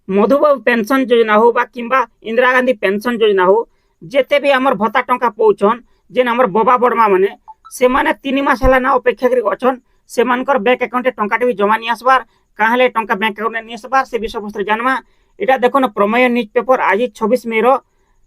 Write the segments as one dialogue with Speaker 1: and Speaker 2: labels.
Speaker 1: Madhubabu pension योजना हो बा किंबा इंदिरा गांधी पेंशन योजना हो जेते भी आमर भत्ता टंका पहुँचन जेन आमर बबा बड़मा माने से माने 3 मास हला ना अपेक्षा करी अछन से मानकर बैंक अकाउंट टंका भी जमा नहीं आसबार काहले टंका बैंक अकाउंट नहीं आसबार से विषय वस्तु जानवा एटा देखो ना प्रमेय न्यूज पेपर आज 26 मई रो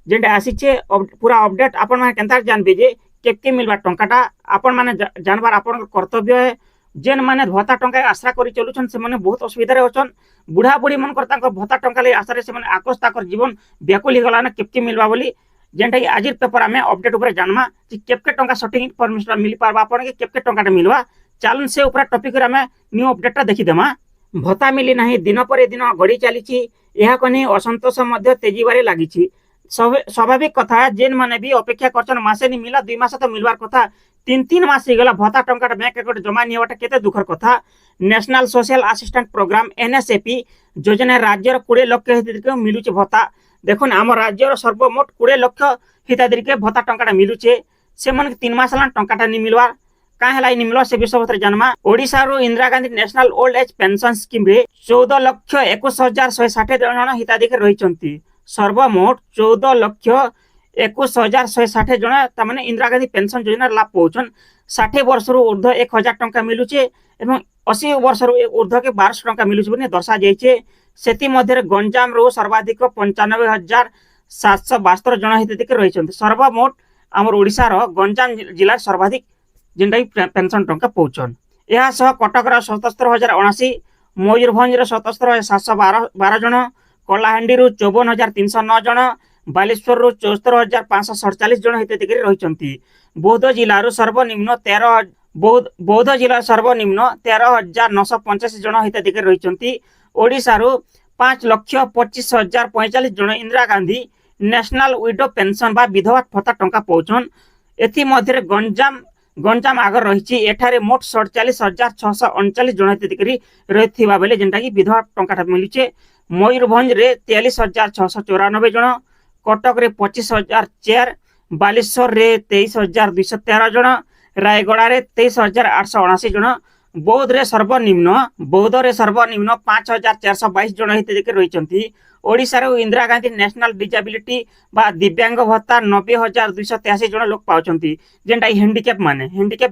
Speaker 1: जेंटा आसीचे पूरा अपडेट आपण माने केनता जानबे जे केके मिलबा टंकाटा आपण माने जानबार आपण कर्तव्य है जेन माने भत्ता टंका आशा करी चलुछन से माने बहुत असुविधा रे अछन बुढ़ा बुढ़ी मन कर तांकर भत्ता टंका ले आशा रे से माने आकोश ताकर जीवन व्याकुल हो गला ना केके मिलबा बोली जेंटा कि आज पेपर आमे अपडेट ऊपर जानमा कि केके टंका सटिंग इनफॉरमेशन मिल पारबा आपण के केके टंकाटा मिलवा चालन से ऊपर टॉपिक रे आमे न्यू अपडेटटा देखि देमा भत्ता मिली नाही दिन पर दिन गड़ी चली यह कने असंतोष मध्य तेजीबारे लागिछि स्वाभाविक कथा जेन माने भी अपेक्षा करछन मासे नि मिला 2 मास तो मिलवार कथा 3 मास ही गला भत्ता टंका बैंक अकाउंट जमा नि होटा केते दुखर कथा national social assistant programme NSAP योजना राज्यर 20 लाख हिताधिकारी मिलुचे भत्ता देखुन आम राज्यर सर्वमोट 20 लाख हिताधिकारी भत्ता टंका मिलुचे से मन 3 मास ला टंका नि मिलवार काहे लाई नि मिलवा से विषय जानमा ओडिसा रो Indira Gandhi national old age pension scheme रे 14,21,160 जन हिताधिकारी रहिचंती सर्वमोट 14,21,160 जन तमाने इंदिरा गांधी पेंशन योजना लाभ पहुंचन 60 वर्ष रु ऊर्ध्व 1,000 टंका मिलुचे एवं 80 वर्ष रु ऊर्ध्व के 1200 टंका मिलुचे बने दर्शा जाइछे सेति मध्ये गंजाम रो सर्वाधिक 95,772 जन हिताधिकारी रहिचंती सर्वमोट हमर ओडिसा रो गंजाम जिला सर्वाधिक जेनटा पेंशन टंका पहुंचन यह सह कटक 77,079 मयूरभंज 77,712 जन कलाहांडी 54,309 जन बालेश्वर 74,547 जन हिताधिकारी रही बौद्ध जिला सर्वनिम्न 13,985 जन हिताधिकारी रही ओडिशा 5,25,045 जन Indira Gandhi national window pension बा विधवा भत्ता टंका पहुंचन एथि मध्य गंजाम आगर रही एठारे मोट 47,639 जन हिताधिकारी रही बेले जेनटा कि विधवा टंका मिलुचे मयूरभंज रे 43,694 जन कटक रे 25,004 बालेश्वर रे 23,213 जन रायगड़ा रे 23,879 जन बौद्ध रे सर्वनिम्न 5,422 जन हिताधिकारी रही ओडिशा रो इंदिरा गांधी नेशनल डिसेबिलिटी बा दिव्यांग भत्ता 90,283 जन लोक पाउछंती जेंटा हैंडिकैप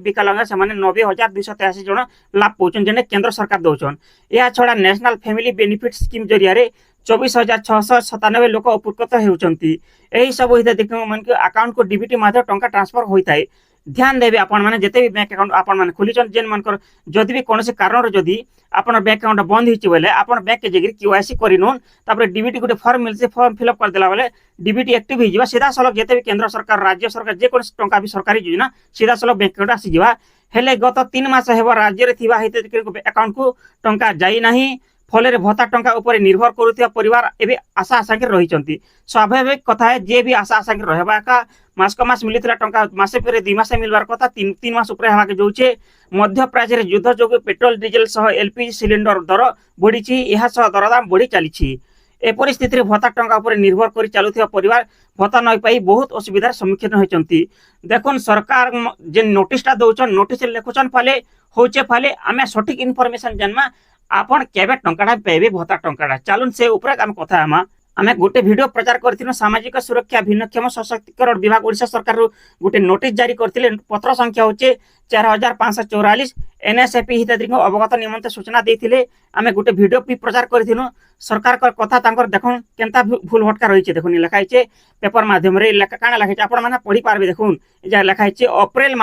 Speaker 1: विकलांग से माने 90,283 जन लाभ पाउछन जेने केंद्र सरकार दउछन या छडा नेशनल फैमिली बेनिफिट स्कीम जरिया रे 24,697 लोक उपकृत हेउछंती एही सब हिताधिकारी मन के अकाउंट को डीबीटी माध्यम टंका ट्रांसफर होइताय ध्यान देबे आपण माने जेते भी बैंक अकाउंट आपण माने खोलिचन जेन मानकर जदि भी कोनोसी कारण जदि आपण बैंक अकाउंट बंद हिची बेले आपण बैंक के जगह केवाईसी करिनोन तापर डीबीटी गुटे फॉर्म मिलसे फॉर्म फिल अप कर देला बेले डीबीटी एक्टिव हो जिवा सीधा सलग जेते भी केंद्र सरकार राज्य सरकार जे कोन टंका भी सरकारी योजना सीधा सलग बैंक अकाउंट आसी जिवा हेले गत 3 मास हेबा राज्य रे थिबा हिताधिकारी अकाउंट को टंका जाई नाही फल भत्ता टंका उपर निर्भर करुवा परिवार एवं आशा आशांक रही स्वाभाविक कथा है जे भी आशा आशांक रहा का मास क मास मिलता टंका मसे पर 2 मास मिलवार कथा 3 मास ऊपर हवा के जोचे मध्य प्राच्य रे युद्ध जोग पेट्रोल डीजल सह एलपीजी सिलिंडर दर बढ़ी यह सह दरदाम बढ़ी चली ए परिस्थिति रे भत्ता टंका उपर निर्भर कर चलुथिबा परिवार भत्ता न पाई बहुत असुविधार सम्मुखीन होइचंती देखुन सरकार जे नोटिसटा दउछन नोटिस लेखुछन फाले होचे फाले आमे सटीक इनफॉरमेशन जानमा आपण केबे टंकाटा पाइबे भत्ता टंकाटा चालुन से ऊपर आम कथा आमे गोटे वीडियो प्रचार करथिनो सामाजिक सुरक्षा भिन्नक्षम सशक्तिकरण विभाग ओडिशा सरकार गोटे नोटिस जारी करथिले पत्र संख्या होचे 4,544 एनएसएपी हिताधिकारी अवगत निमंते सूचना देथिले आमे गोटे वीडियो भी प्रचार करथिनो सरकार कर कथा तांकर देखुन केनता भूल भटका रहिছে देखुन लिखाइছে पेपर माध्यम रे लेखा काना लिखाइছে आपण माने पढी पारबे देखुन जे लिखाइছে अप्रैल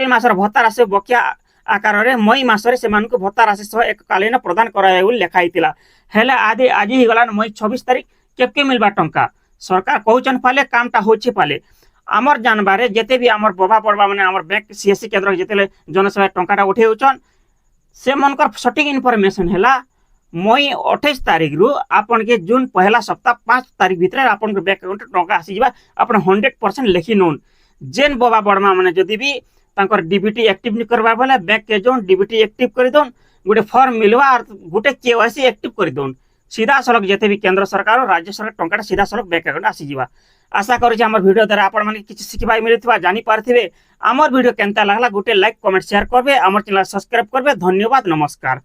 Speaker 1: मासर भत्ता राशि बकिया आकार रे मई मासरे से मानको भत्ता राशि सह एककालीन प्रदान कराय लिखाइतिला हेले आदि आज ही गलान मई 26 तारिख केके मिलबा टंका सरकार कहउचन पाले कामटा होछि पाले आमर जानबारे जेते भी आमर बबा पड़बा माने आमर बैंक सीएससी केंद्र जेतेले जनसेवा टंकाटा उठेउचन से मनकर सटीक इनफॉरमेशन हैला मई 28 तारिख रु आपन के जून पहला सप्ताह 5 तारिख भीतर आपन के बैंक अकाउंट टंका आसी जिबा आपन 100% लिखि नोन जेन बबा बड़मा माने जदी भी तांकर डीबीटी एक्टिव नि करबा वाला बैंक के जोन डीबीटी एक्टिव कर दोन गोटे फॉर्म मिलवा और गोटे केवाईसी एक्टिव कर दोन सीधा सलग जेते भी केंद्र सरकार और राज्य सरकार टंका सीधा सलग बैंक अकाउंट आसी जिबा आशा करू जे हमर वीडियो द्वारा आपण माने किछि सिखबाई मिलथिबा जानि पारथिबे हमर वीडियो केनता लागला गोटे लाइक कमेंट शेयर करबे हमर चैनल सब्सक्राइब करबे धन्यवाद नमस्कार।